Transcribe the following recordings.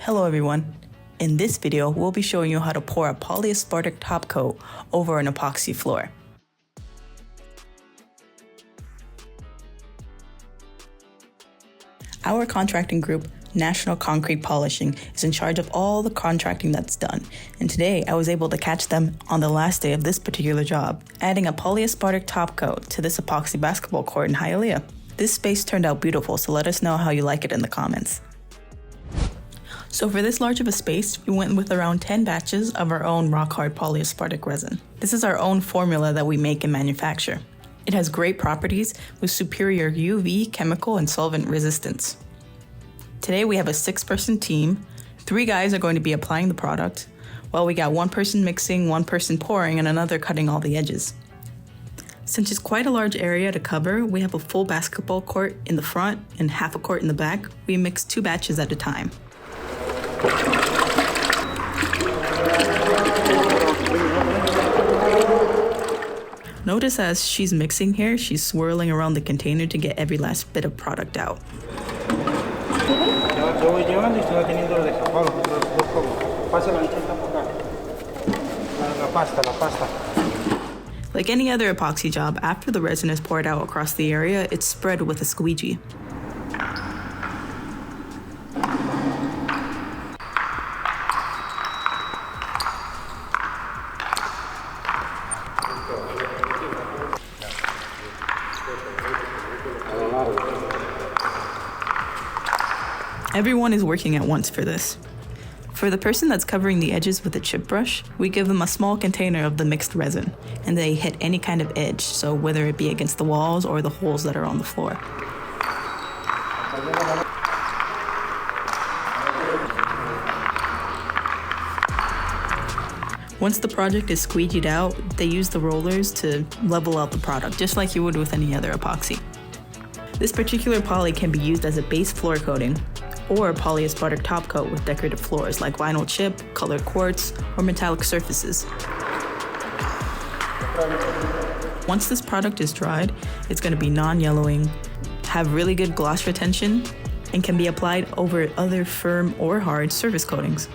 Hello everyone. In this video, we'll be showing you how to pour a polyaspartic top coat over an epoxy floor. Our contracting group, National Concrete Polishing, is in charge of all the contracting that's done, and today I was able to catch them on the last day of this particular job, adding a polyaspartic top coat to this epoxy basketball court in Hialeah. This space turned out beautiful, so let us know how you like it in the comments. So for this large of a space, we went with around 10 batches of our own Rockhard Polyaspartic resin. This is our own formula that we make and manufacture. It has great properties with superior UV, chemical, and solvent resistance. Today we have a 6-person team. 3 guys are going to be applying the product, while we got 1 person mixing, 1 person pouring, and another cutting all the edges. Since it's quite a large area to cover, we have a full basketball court in the front and half a court in the back. We mix 2 batches at a time. Notice as she's mixing here, she's swirling around the container to get every last bit of product out. Like any other epoxy job, after the resin is poured out across the area, it's spread with a squeegee. Everyone is working at once for this. For the person that's covering the edges with a chip brush, we give them a small container of the mixed resin, and they hit any kind of edge, so whether it be against the walls or the holes that are on the floor. Once the project is squeegeed out, they use the rollers to level out the product, just like you would with any other epoxy. This particular poly can be used as a base floor coating, or polyaspartic top coat with decorative floors like vinyl chip, colored quartz, or metallic surfaces. Once this product is dried, it's going to be non-yellowing, have really good gloss retention, and can be applied over other firm or hard surface coatings.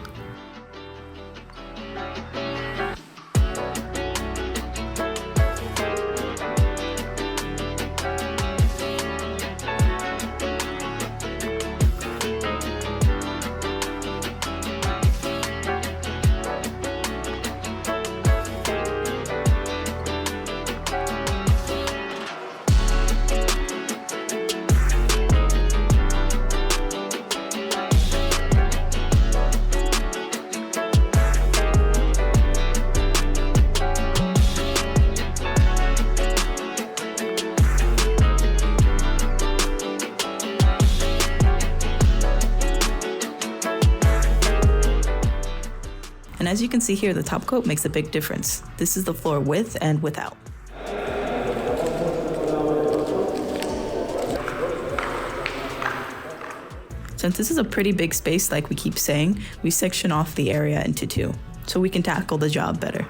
And as you can see here, the top coat makes a big difference. This is the floor with and without. Since this is a pretty big space, like we keep saying, we section off the area into 2, so we can tackle the job better.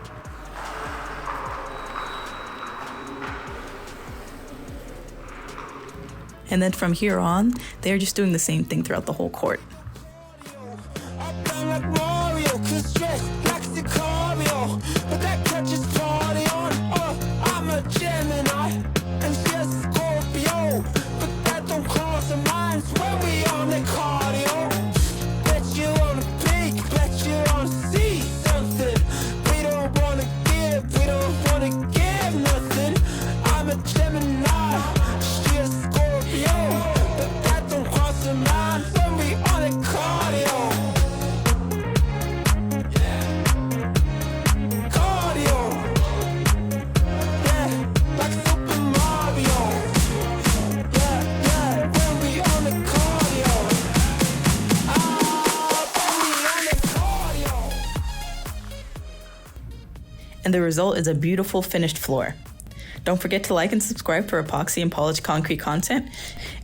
And then from here on, they're just doing the same thing throughout the whole court. And the result is a beautiful finished floor. Don't forget to like and subscribe for epoxy and polished concrete content,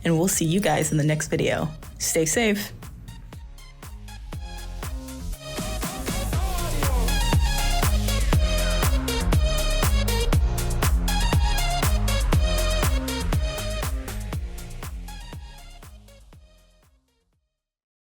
and we'll see you guys in the next video. Stay safe.